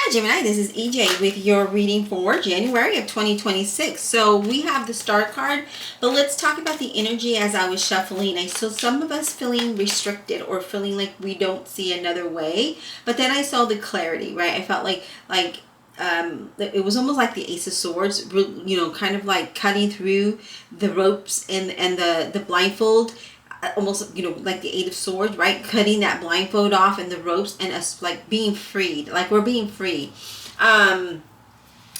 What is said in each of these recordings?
Hi Gemini, this is EJ with your reading for January of 2026. So we have the Star card, but let's talk about the energy as I was shuffling. I saw some of us feeling restricted or feeling like we don't see another way, but then I saw the clarity, right? I felt like it was almost like the Ace of Swords, kind of like cutting through the ropes and the blindfold, almost like the Eight of Swords, right? Cutting that blindfold off and the ropes, and us like being freed, like we're being free. And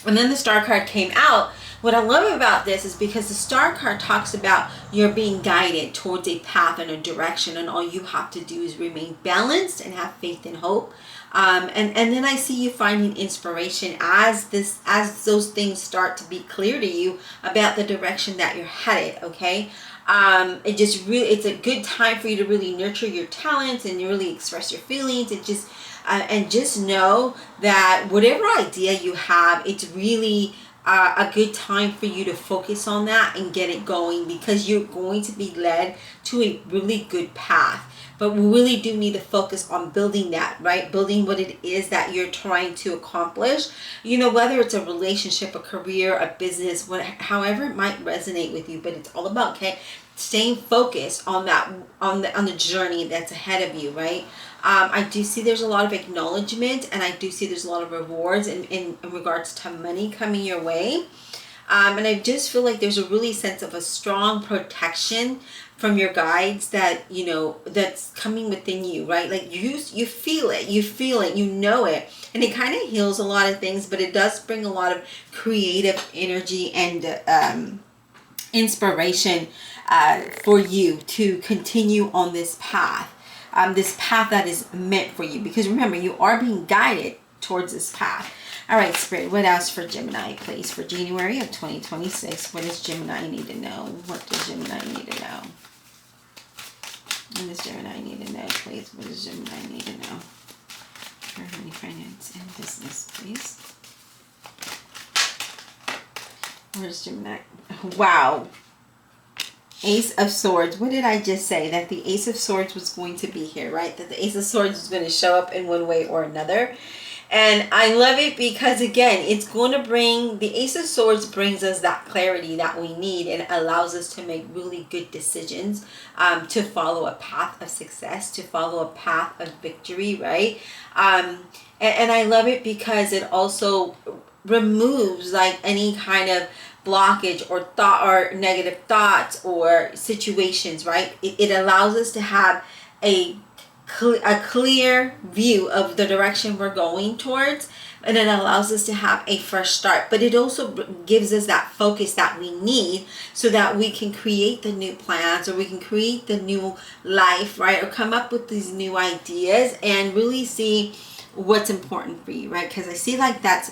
then the Star card came out. What I love about this is because the Star card talks about you're being guided towards a path and a direction, and all you have to do is remain balanced and have faith and hope. And then I see you finding inspiration as those things start to be clear to you about the direction that you're headed. Okay. It's a good time for you to really nurture your talents and you really express your feelings, and just know that whatever idea you have, it's really a good time for you to focus on that and get it going, because you're going to be led to a really good path. But we really do need to focus on building that, right? Building what it is that you're trying to accomplish. Whether it's a relationship, a career, a business, however it might resonate with you. But it's all about staying focused on that, on the journey that's ahead of you, right? I do see there's a lot of acknowledgement, and I do see there's a lot of rewards in regards to money coming your way. And I just feel like there's a really sense of a strong protection from your guides that's coming within you, right? Like you feel it, you know it, and it kind of heals a lot of things, but it does bring a lot of creative energy and inspiration for you to continue on this path that is meant for you, because remember, you are being guided towards this path. All right, Spirit, what else for Gemini, please, for January of 2026? What does Gemini need to know? What does Gemini need to know? What does Gemini need to know, please? What does Gemini need to know for money, finance, and business, please? Where's Gemini? Wow. Ace of Swords. What did I just say? That the Ace of Swords was going to be here, right? That the Ace of Swords was going to show up in one way or another. And I love it because, again, it's going to bring, the Ace of Swords brings us that clarity that we need and allows us to make really good decisions, to follow a path of success, to follow a path of victory, right? And I love it because it also removes like any kind of blockage or thought or negative thoughts or situations, right? It allows us to have a clear view of the direction we're going towards, and it allows us to have a fresh start. But it also gives us that focus that we need so that we can create the new plans, or we can create the new life, right? Or come up with these new ideas and really see what's important for you, right? Because I see like that's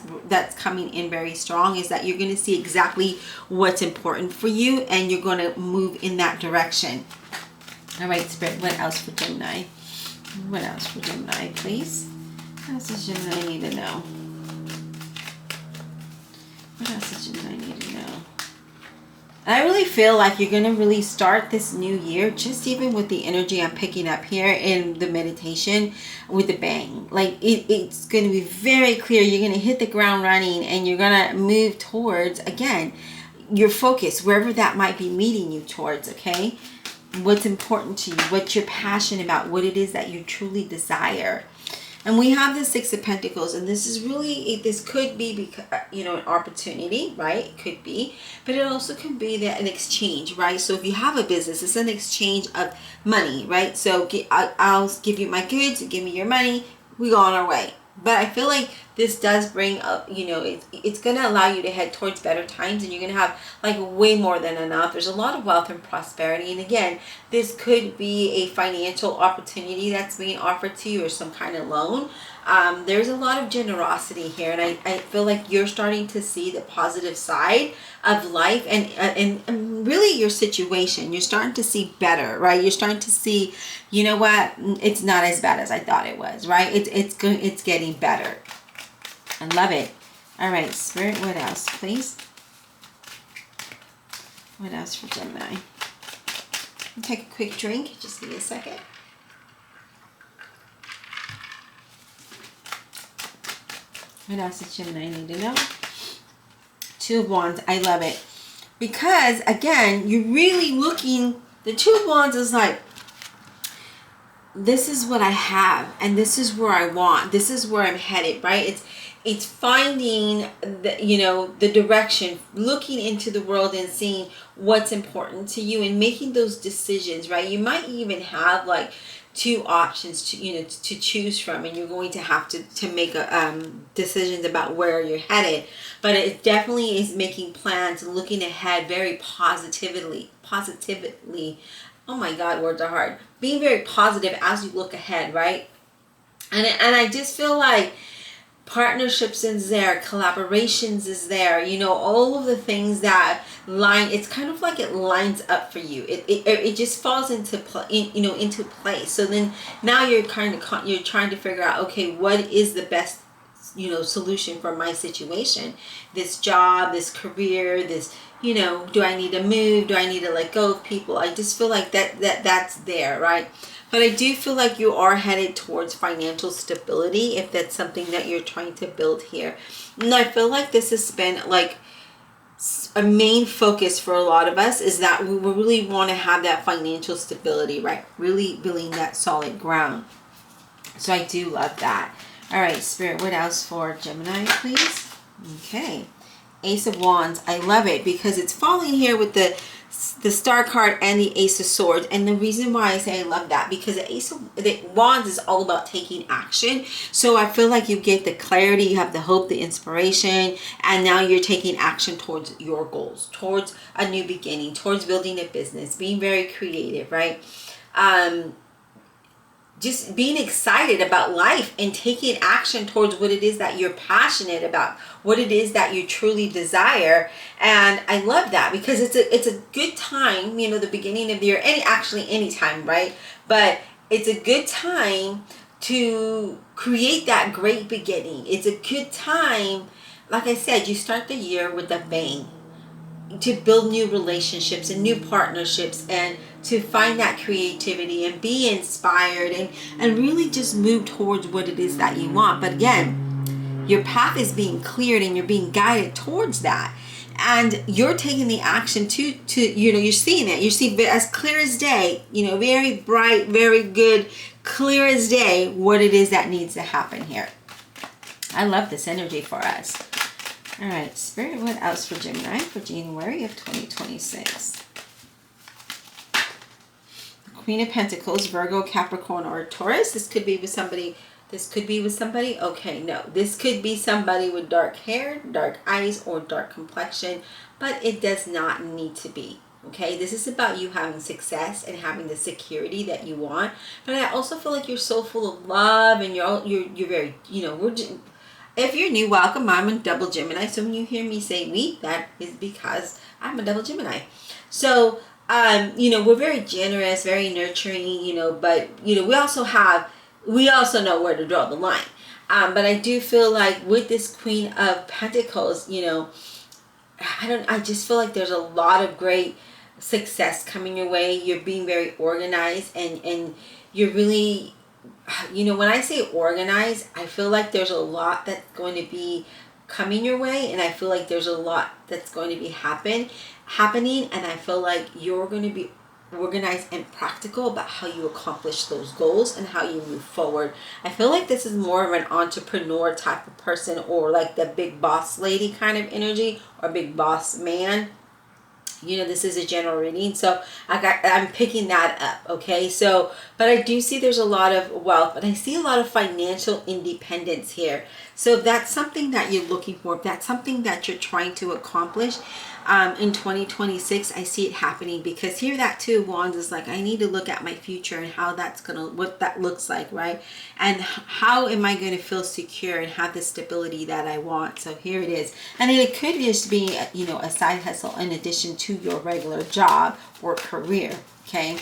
coming in very strong, is that you're going to see exactly what's important for you and you're going to move in that direction. All right, Spirit, what else for Gemini? What else for Gemini, please? What else does Gemini need to know? What else does Gemini need to know? And I really feel like you're going to really start this new year, just even with the energy I'm picking up here in the meditation, with a bang. Like it's going to be very clear. You're going to hit the ground running, and you're going to move towards, again, your focus, wherever that might be meeting you towards, okay? What's important to you, what you're passionate about, what it is that you truly desire. And we have the Six of Pentacles, and this is really, this could be because, an opportunity, right? It could be, but it also can be an exchange, right? So if you have a business, it's an exchange of money, right? So I'll give you my goods, you give me your money, we go on our way. But I feel like this does bring up, it's going to allow you to head towards better times, and you're going to have like way more than enough. There's a lot of wealth and prosperity. And again, this could be a financial opportunity that's being offered to you, or some kind of loan. There's a lot of generosity here, and I feel like you're starting to see the positive side of life and really your situation. You're starting to see better, right? You're starting to see, you know what, it's not as bad as I thought it was, right? It's getting better. I love it. All right, Spirit, what else, please? What else for Gemini? Take a quick drink. Just give me a second. What else does Gemini need to know? Two of Wands. I love it. Because, again, you're really looking... The Two of Wands is like, this is what I have, and this is where I want. This is where I'm headed, right? It's finding the, you know, the direction, looking into the world and seeing what's important to you and making those decisions, right? You might even have like two options to, you know, to choose from, and you're going to have to make decisions about where you're headed. But it definitely is making plans and looking ahead very positively. Oh my God, words are hard. Being very positive as you look ahead, right? And I just feel like partnerships is there, collaborations is there, you know, all of the things that line, it's kind of like it lines up for you. It just falls into into place. So then now you're you're trying to figure out, okay, what is the best, you know, solution for my situation, this job, this career, this, you know, do I need to move, do I need to let go of people? I just feel like that's there, right? But I do feel like you are headed towards financial stability if that's something that you're trying to build here. And I feel like this has been like a main focus for a lot of us, is that we really want to have that financial stability, right? Really building that solid ground. So I do love that. All right, Spirit, what else for Gemini, please? Okay. Ace of Wands. I love it because it's falling here with the Star card and the Ace of Swords. And the reason why I say I love that, because the Wands is all about taking action. So I feel like you get the clarity, you have the hope, the inspiration, and now you're taking action towards your goals, towards a new beginning, towards building a business, being very creative, right? Just being excited about life and taking action towards what it is that you're passionate about, what it is that you truly desire. And I love that because it's a good time, you know, the beginning of the year, and actually any time, right? But it's a good time to create that great beginning. It's a good time, like I said, you start the year with a bang, to build new relationships and new partnerships, and to find that creativity and be inspired and really just move towards what it is that you want. But again, your path is being cleared and you're being guided towards that, and you're taking the action to you know, you're seeing it, you see as clear as day, you know, very bright, very good, clear as day what it is that needs to happen here. I love this energy for us. All right, Spirit, what else for Gemini for January of 2026? The Queen of Pentacles, Virgo, Capricorn, or Taurus. This could be with somebody. This could be with somebody. Okay, no. This could be somebody with dark hair, dark eyes, or dark complexion, but it does not need to be. Okay, this is about you having success and having the security that you want. But I also feel like you're so full of love, and you're very, you know, if you're new, welcome. I'm a double Gemini. So when you hear me say we, that is because I'm a double Gemini. So, you know, we're very generous, very nurturing, you know, but, you know, we also know where to draw the line. But I do feel like with this Queen of Pentacles, you know, I just feel like there's a lot of great success coming your way. You're being very organized, and you're really, you know, when I say organized, I feel like there's a lot that's going to be coming your way, and I feel like there's a lot that's going to be happening, and I feel like you're going to be organized and practical about how you accomplish those goals and how you move forward. I feel like this is more of an entrepreneur type of person, or like the big boss lady kind of energy, or big boss man. You know, this is a general reading, so I'm picking that up. Okay, so, but I do see there's a lot of wealth, but I see a lot of financial independence here. So if that's something that you're looking for, if that's something that you're trying to accomplish in 2026, I see it happening, because here that Two of Wands is like, I need to look at my future and how that's gonna, what that looks like, right? And how am I going to feel secure and have the stability that I want? So here it is. And it could just be, you know, a side hustle in addition to your regular job or career, okay?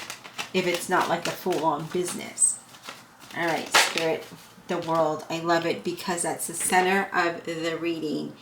If it's not like a full-on business. All right, Spirit, the World. I love it because that's the center of the reading.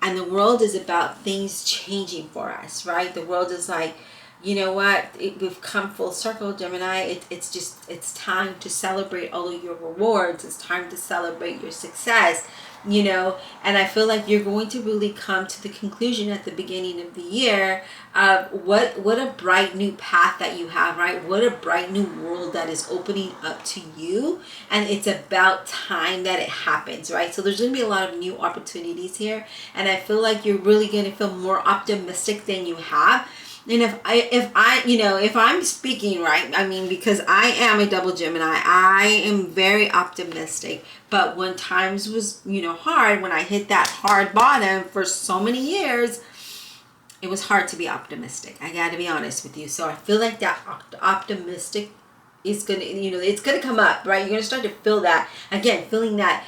And the World is about things changing for us, right? The World is like, you know what, we've come full circle, Gemini. It's time to celebrate all of your rewards. It's time to celebrate your success, you know. And I feel like you're going to really come to the conclusion at the beginning of the year of what a bright new path that you have, right? What a bright new world that is opening up to you, and it's about time that it happens, right? So there's going to be a lot of new opportunities here, and I feel like you're really going to feel more optimistic than you have. And if I'm speaking right, I mean, because I am a double Gemini, I am very optimistic. But when times was, hard, when I hit that hard bottom for so many years, it was hard to be optimistic. I got to be honest with you. So I feel like that optimistic is going to, it's going to come up, right? You're going to start to feel that again, feeling that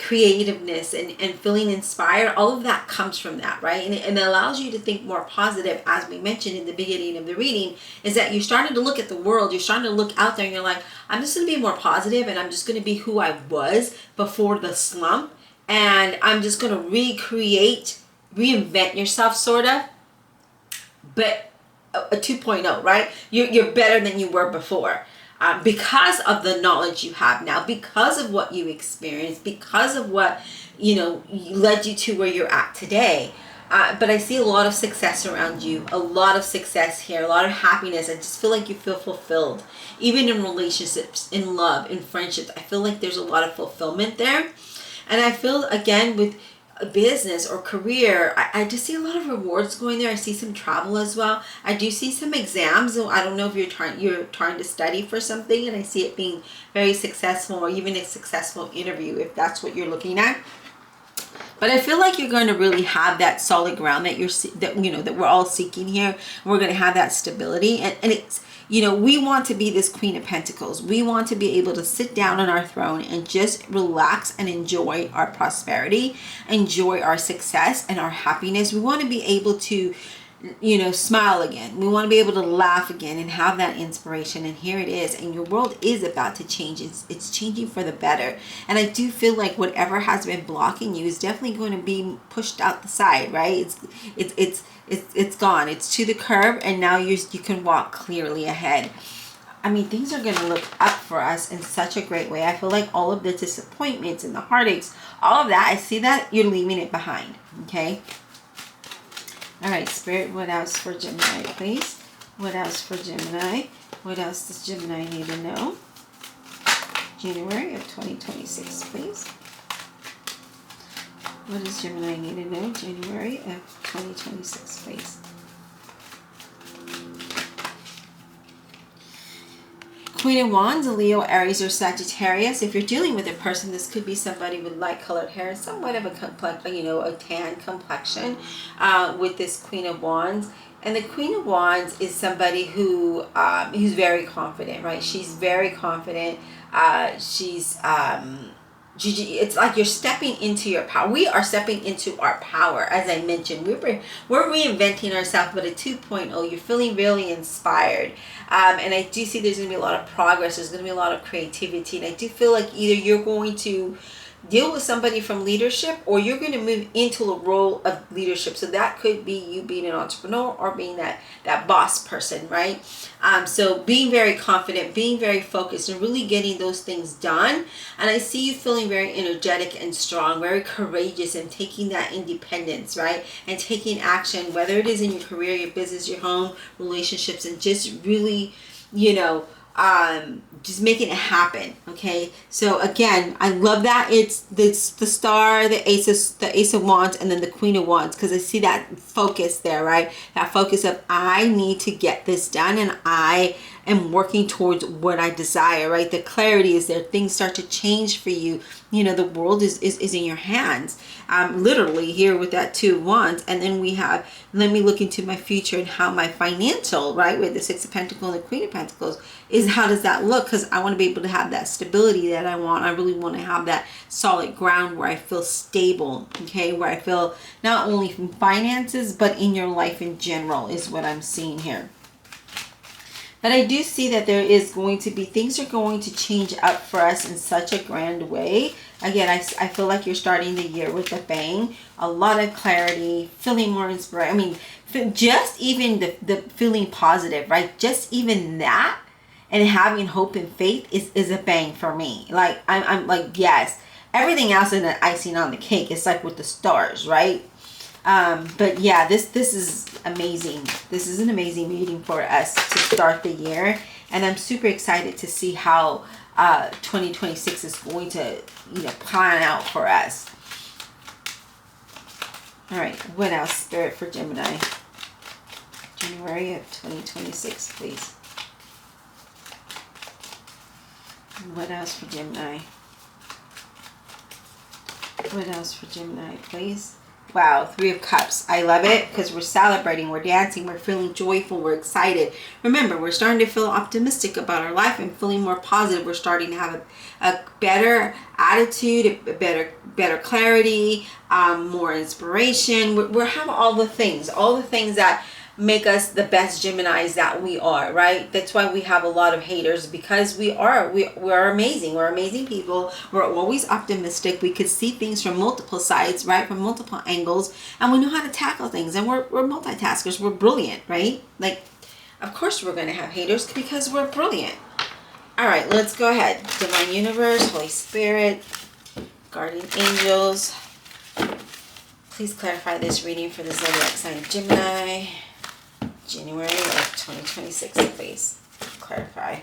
creativeness and feeling inspired. All of that comes from that, right? And it allows you to think more positive, as we mentioned in the beginning of the reading, is that you're starting to look at the world, you're starting to look out there, and you're like, I'm just going to be more positive, and I'm just going to be who I was before the slump, and I'm just going to reinvent yourself, sort of, but a 2.0, right? You're better than you were before. Because of the knowledge you have now, because of what you experienced, because of what, led you to where you're at today. But I see a lot of success around you, a lot of success here, a lot of happiness. I just feel like you feel fulfilled, even in relationships, in love, in friendships. I feel like there's a lot of fulfillment there. And I feel, again, with a business or career, I just see a lot of rewards going there. I see some travel as well. I do see some exams. So I don't know if you're trying to study for something, and I see it being very successful, or even a successful interview if that's what you're looking at. But I feel like you're going to really have that solid ground that we're all seeking here. We're going to have that stability, and it's, we want to be this Queen of Pentacles. We want to be able to sit down on our throne and just relax and enjoy our prosperity, enjoy our success and our happiness. We want to be able to, smile again. We want to be able to laugh again and have that inspiration. And here it is. And your world is about to change. It's changing for the better. And I do feel like whatever has been blocking you is definitely going to be pushed out the side, right? It's gone. It's to the curb, and now you can walk clearly ahead. I mean, things are going to look up for us in such a great way. I feel like all of the disappointments and the heartaches, all of that, I see that you're leaving it behind. Okay. All right, Spirit, what else for Gemini, please? What else for Gemini? What else does Gemini need to know? January of 2026, please. What does Gemini need to know? January of 2026, please. Queen of Wands, a Leo, Aries, or Sagittarius. If you're dealing with a person, this could be somebody with light colored hair, somewhat of a a tan complexion, with this Queen of Wands. And the Queen of Wands is somebody who's very confident, right? She's very confident. It's like you're stepping into your power. We are stepping into our power. As I mentioned, we're reinventing ourselves, but at 2.0, you're feeling really inspired. And I do see there's going to be a lot of progress. There's going to be a lot of creativity. And I do feel like either you're going to deal with somebody from leadership, or you're going to move into a role of leadership. So that could be you being an entrepreneur, or being that boss person, right? So being very confident, being very focused, and really getting those things done. And I see you feeling very energetic and strong, very courageous, and taking that independence, right? And taking action, whether it is in your career, your business, your home, relationships, and just really, just making it happen. Okay, so again, I love that it's the Star, the Ace of Wands, and then the Queen of Wands, because I see that focus there, right? That focus of, I need to get this done, and I am working towards what I desire, right? The clarity is there. Things start to change for you. The world is in your hands, literally here with that Two of Wands. And then we have, let me look into my future and how my financial, right, with the Six of Pentacles and the Queen of Pentacles, is how does that look? Because I want to be able to have that stability that I want. I really want to have that solid ground where I feel stable, okay, where I feel not only from finances, but in your life in general, is what I'm seeing here. But I do see that there is going to be, things are going to change up for us in such a grand way. Again, I feel like you're starting the year with a bang. A lot of clarity, feeling more inspired. I mean, just even the feeling positive, right? Just even that and having hope and faith is a bang for me. Like, I'm like, yes. Everything else is an icing on the cake. It's like with the stars, right? But yeah, this is amazing. This is an amazing reading for us to start the year. And I'm super excited to see how 2026 is going to, plan out for us. All right, what else, Spirit, for Gemini? January of 2026, please. What else for Gemini? What else for Gemini, please? Wow, 3 of Cups. I love it because we're celebrating, we're dancing, we're feeling joyful, we're excited. Remember, we're starting to feel optimistic about our life and feeling more positive. We're starting to have a better attitude, a better clarity, more inspiration. We're having all the things that make us the best Geminis that we are, right? That's why we have a lot of haters, because we're amazing. We're amazing people. We're always optimistic. We could see things from multiple sides, right? From multiple angles, and we know how to tackle things, and we're multitaskers. We're brilliant, right? Like, of course we're going to have haters because we're brilliant. All right, let's go ahead. Divine Universe, Holy Spirit, Guardian Angels, please clarify this reading for the zodiac sign of Gemini. January of 2026, please. Clarify.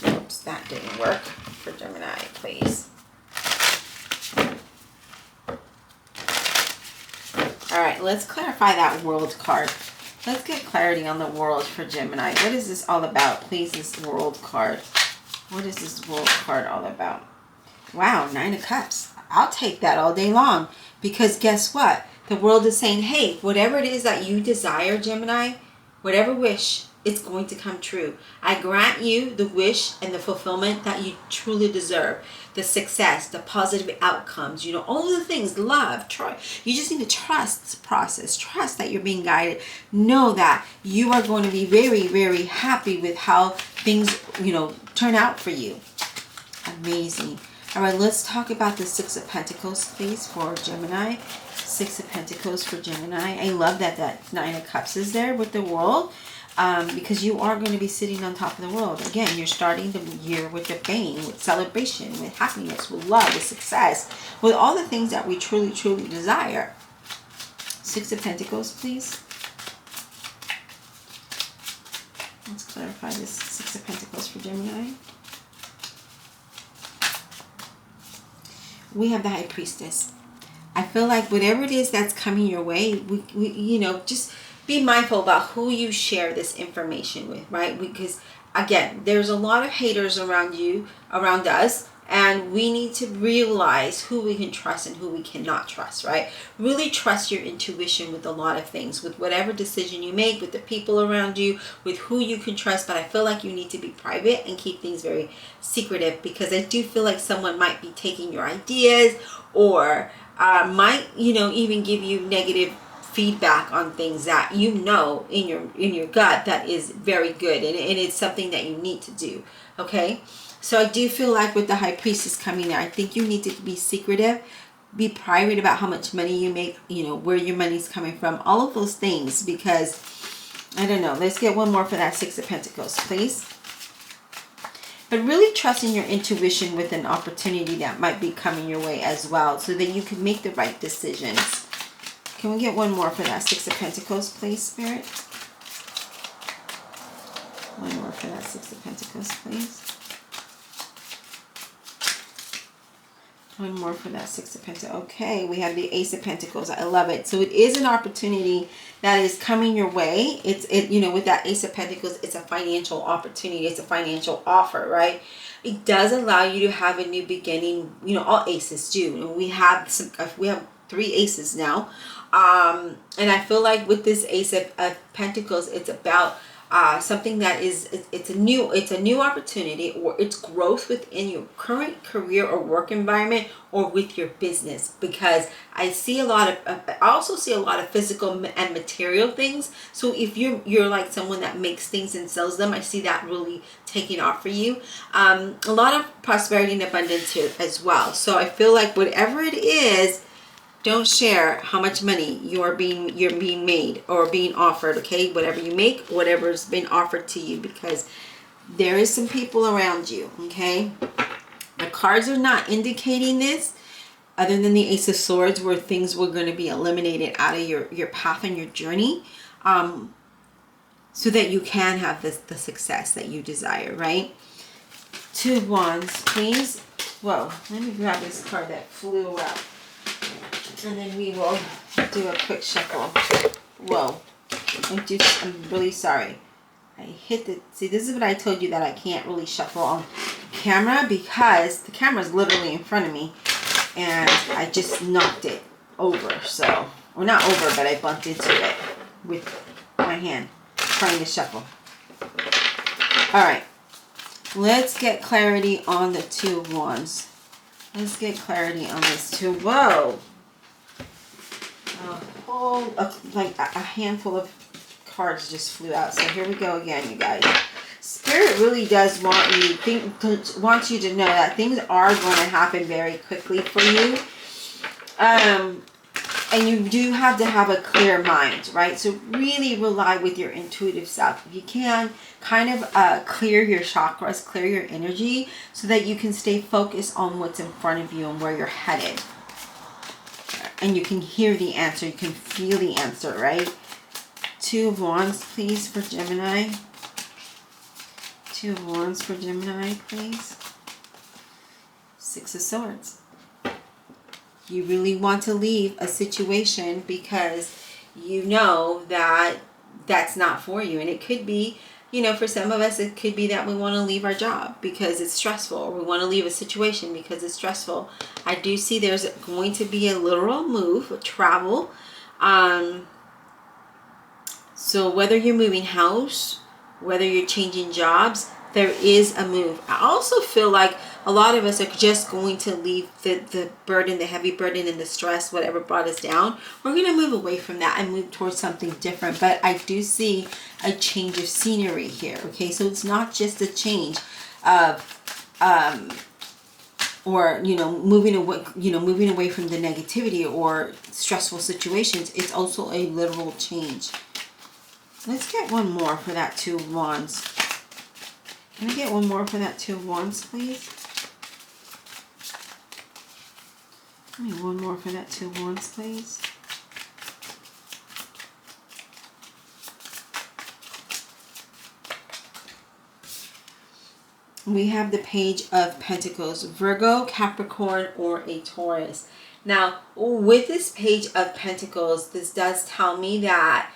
Oops, that didn't work for Gemini, please. All right, let's clarify that World card. Let's get clarity on the World for Gemini. What is this all about? Please, this World card. What is this World card all about? Wow, 9 of Cups. I'll take that all day long, because guess what? The world is saying, hey, whatever it is that you desire, Gemini, whatever wish, it's going to come true. I grant you the wish and the fulfillment that you truly deserve. The success, the positive outcomes, all the things, love, trust. You just need to trust the process. Trust that you're being guided. Know that you are going to be very, very happy with how things, turn out for you. Amazing. All right, let's talk about the 6 of Pentacles, please, for Gemini. 6 of Pentacles for Gemini. I love that 9 of Cups is there with the World, because you are going to be sitting on top of the world. Again, you're starting the year with a bang, with celebration, with happiness, with love, with success, with all the things that we truly, truly desire. 6 of Pentacles, please. Let's clarify this 6 of Pentacles for Gemini. We have the High Priestess. I feel like whatever it is that's coming your way, we just be mindful about who you share this information with, right? Because again, there's a lot of haters around us, and we need to realize who we can trust and who we cannot trust, right? Really trust your intuition with a lot of things, with whatever decision you make, with the people around you, with who you can trust. But I feel like you need to be private and keep things very secretive, because I do feel like someone might be taking your ideas, or might even give you negative feedback on things that in your gut that is very good, and it's something that you need to do. Okay, so I do feel like with the High Priestess coming there, I think you need to be secretive, be private about how much money you make, where your money's coming from, all of those things, because I don't know. Let's get one more for that 6 of Pentacles, please. But really trusting your intuition with an opportunity that might be coming your way as well, so that you can make the right decisions. Can we get one more for that 6 of Pentacles, please, Spirit? One more for that 6 of Pentacles, please. One more for that 6 of Pentacles. Okay, we have the Ace of Pentacles. I love it. So it is an opportunity that is coming your way. With that Ace of Pentacles, it's a financial opportunity. It's a financial offer, right? It does allow you to have a new beginning. All aces do. And we have 3 aces now. And I feel like with this Ace of Pentacles, it's about something that is, it's a new opportunity, or it's growth within your current career or work environment, or with your business. Because I see a lot of I also see a lot of physical and material things. So if you're like someone that makes things and sells them, I see that really taking off for you. A lot of prosperity and abundance here as well. So I feel like whatever it is, don't share how much money you're being made or being offered. Okay, whatever you make, whatever's been offered to you, because there is some people around you. Okay, the cards are not indicating this, other than the Ace of Swords, where things were going to be eliminated out of your path and your journey, so that you can have the success that you desire, right? Two of Wands, please. Whoa, let me grab this card that flew out. And then we will do a quick shuffle. Whoa. I'm really sorry. I hit the... See, this is what I told you, that I can't really shuffle on camera, because the camera's literally in front of me. And I just knocked it over. So, well, not over, but I bumped into it with my hand trying to shuffle. Alright. Let's get clarity on the Two of Wands. Let's get clarity on this too. Whoa. Like a handful of cards just flew out. So here we go again, you guys. Spirit really does wants you to know that things are going to happen very quickly for you. And you do have to have a clear mind, right? So really rely with your intuitive self. If you can, kind of clear your chakras, clear your energy, so that you can stay focused on what's in front of you and where you're headed. And you can hear the answer. You can feel the answer, right? Two of Wands, please, for Gemini. Two of Wands for Gemini, please. Six of Swords. You really want to leave a situation because you know that that's not for you. And it could be, you know, for some of us, it could be that we want to leave our job because it's stressful, or we want to leave a situation because it's stressful. I do see there's going to be a literal move, a travel. So whether you're moving house, whether you're changing jobs, there is a move. I also feel like a lot of us are just going to leave the burden, the heavy burden and the stress, whatever brought us down. We're going to move away from that and move towards something different. But I do see a change of scenery here. Okay, so it's not just a change of, or, moving away from the negativity or stressful situations. It's also a literal change. Let's get one more for that Two of Wands. Can I get one more for that Two of Wands, please? Give me one more for that Two of Wands, please. We have the Page of Pentacles, Virgo, Capricorn, or a Taurus. Now, with this Page of Pentacles, this does tell me that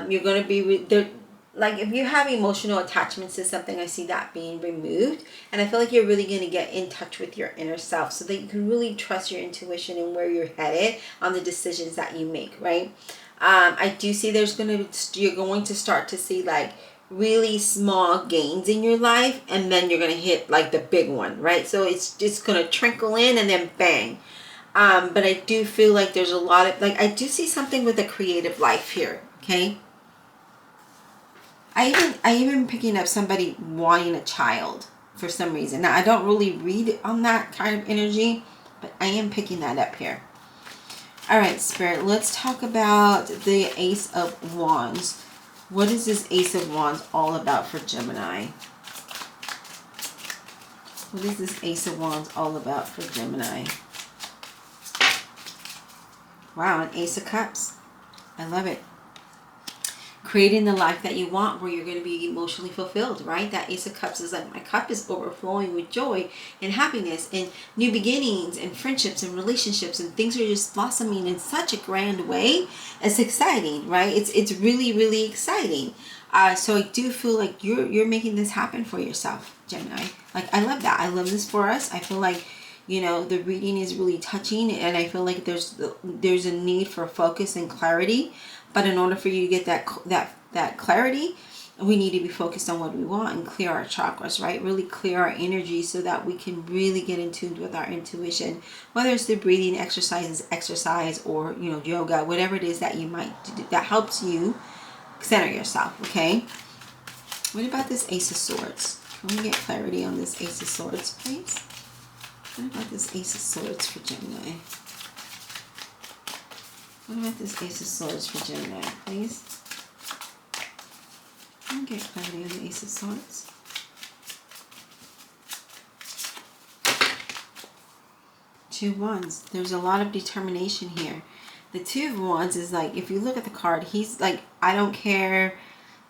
you're going to be... Like if you have emotional attachments to something, I see that being removed. And I feel like you're really going to get in touch with your inner self so that you can really trust your intuition and where you're headed on the decisions that you make, right? I do see you're going to start to see like really small gains in your life, and then you're going to hit like the big one, right? So it's just going to trickle in and then bang. But I do feel like there's a lot of, like, I do see something with a creative life here, okay? I even picking up somebody wanting a child for some reason. Now, I don't really read on that kind of energy, but I am picking that up here. All right, Spirit, let's talk about the Ace of Wands. What is this Ace of Wands all about for Gemini? What is this Ace of Wands all about for Gemini? Wow, an Ace of Cups. I love it. Creating the life that you want, where you're going to be emotionally fulfilled, right? That Ace of Cups is like, my cup is overflowing with joy and happiness and new beginnings and friendships and relationships, and things are just blossoming in such a grand way. It's exciting, right? It's really, really exciting. So I do feel like you're making this happen for yourself, Gemini. Like, I love that. I love this for us. I feel like, the reading is really touching, and I feel like there's a need for focus and clarity. But in order for you to get that clarity, we need to be focused on what we want and clear our chakras, right? Really clear our energy so that we can really get in tune with our intuition, whether it's the breathing exercise or, you know, yoga, whatever it is that you might do that helps you center yourself, okay? What about this Ace of Swords? Can we get clarity on this Ace of Swords, please? What about this Ace of Swords for Gemini? What about this Ace of Swords for Gemini, please? Can we get clarity on the Ace of Swords? Two of Wands. There's a lot of determination here. The Two of Wands is like, if you look at the card, he's like, I don't care,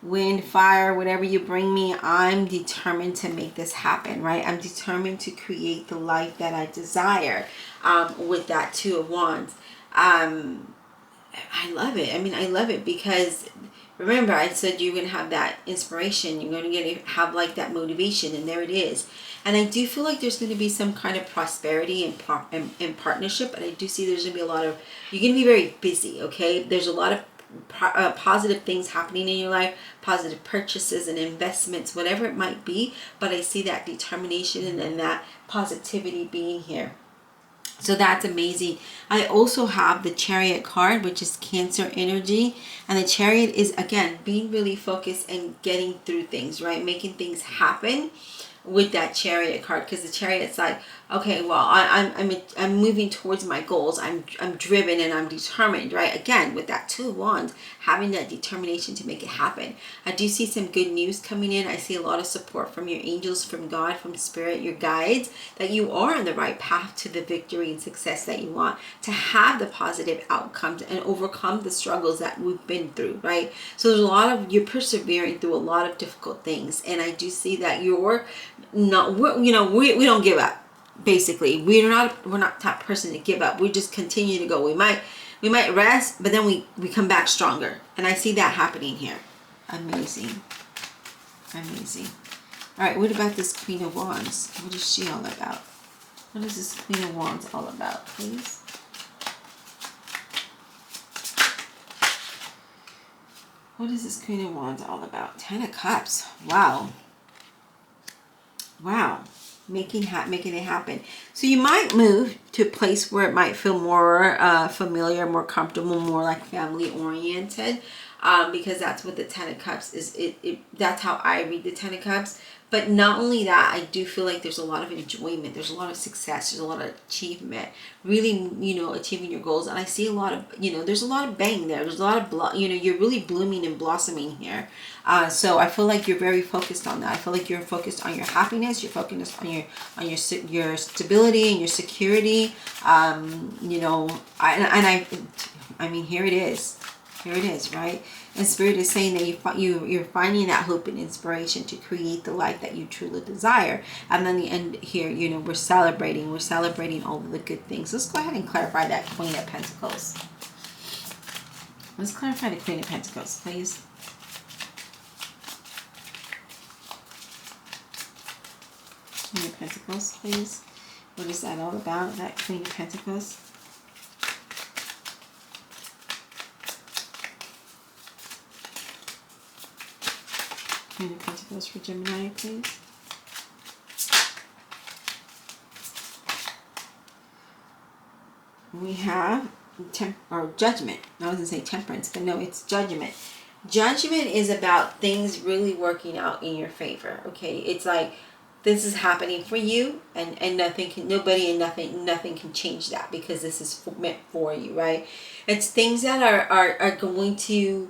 wind, fire, whatever you bring me, I'm determined to make this happen, right? I'm determined to create the life that I desire with that Two of Wands. I love it. I mean, I love it because remember I said you're going to have that inspiration. You're going to have like that motivation, and there it is. And I do feel like there's going to be some kind of prosperity and partnership. And I do see there's going to be a lot of, you're going to be very busy, okay? There's a lot of positive things happening in your life, positive purchases and investments, whatever it might be. But I see that determination and that positivity being here. So that's amazing. I also have the Chariot card, which is Cancer energy. And the Chariot is, again, being really focused and getting through things, right? Making things happen with that Chariot card, because the Chariot's like, okay, well, I'm moving towards my goals. I'm driven and I'm determined, right? Again, with that Two of Wands, having that determination to make it happen. I do see some good news coming in. I see a lot of support from your angels, from God, from Spirit, your guides, that you are on the right path to the victory and success that you want, to have the positive outcomes and overcome the struggles that we've been through, right? So there's a lot of, you're persevering through a lot of difficult things. And I do see that you're not, we don't give up. Basically, we're not that person to give up. We just continue to go. We might rest, but then we come back stronger. And I see that happening here. Amazing. Amazing. All right, what about this Queen of Wands? What is she all about? What is this Queen of Wands all about, please? What is this Queen of Wands all about? Ten of Cups. Wow. Wow. Making it happen. So you might move to a place where it might feel more familiar, more comfortable, more like family oriented, because that's what the Ten of Cups is. That's how I read the Ten of Cups. But not only that, I do feel like there's a lot of enjoyment. There's a lot of success. There's a lot of achievement. Really, achieving your goals. And I see a lot of, there's a lot of bang there. There's a lot of, you're really blooming and blossoming here. So I feel like you're very focused on that. I feel like you're focused on your happiness. You're focused on your stability and your security. I mean, here it is. Here it is, right? And Spirit is saying that you're finding that hope and inspiration to create the life that you truly desire. And then the end here, we're celebrating all of the good things. Let's go ahead and clarify that Queen of Pentacles. Let's clarify the Queen of Pentacles, please. Queen of Pentacles, please. What is that all about, that Queen of Pentacles? Queen of Pentacles for Gemini, please. We have judgment. I was going to say temperance, but no, it's judgment. Judgment is about things really working out in your favor. Okay, it's like this is happening for you, and nothing can change that, because this is meant for you, right? It's things that are going to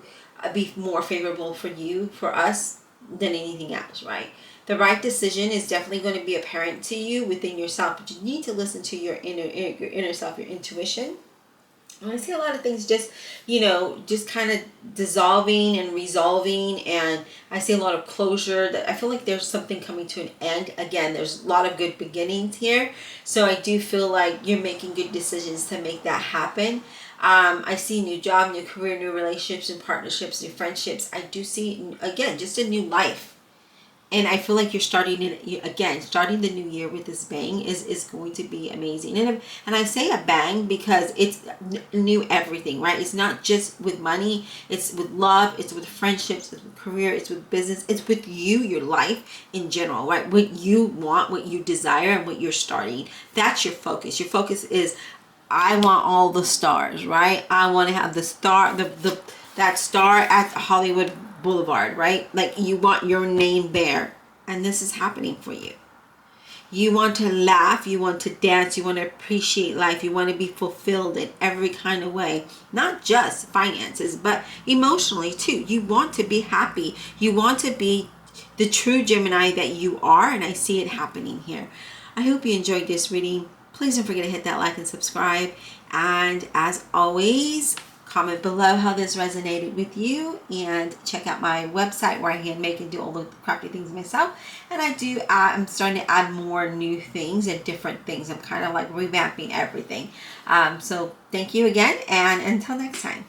be more favorable for you, for us, than anything else, right? The right decision is definitely going to be apparent to you within yourself, but you need to listen to your inner self, your intuition. And I see a lot of things just kind of dissolving and resolving, and I see a lot of closure. That I feel like there's something coming to an end. Again, there's a lot of good beginnings here, so I do feel like you're making good decisions to make that happen. I see new job, new career, new relationships and partnerships, new friendships. I do see, again, just a new life. And I feel like you're starting it again. Starting the new year with this bang is going to be amazing. And I say a bang because it's new everything, right? It's not just with money. It's with love. It's with friendships. It's with career. It's with business. It's with you, your life in general, right? What you want, what you desire, and what you're starting. That's your focus. Your focus is, I want all the stars, right? I want to have the star, that star at Hollywood Boulevard, right? Like, you want your name there, and this is happening for you. You want to laugh, you want to dance, you want to appreciate life, you want to be fulfilled in every kind of way, not just finances, but emotionally too. You want to be happy, you want to be the true Gemini that you are, and I see it happening here. I hope you enjoyed this reading. Please don't forget to hit that like and subscribe, and as always, comment below how this resonated with you, and check out my website where I hand make and do all the crafty things myself. And I'm starting to add more new things and different things. I'm kind of like revamping everything. So thank you again, and until next time.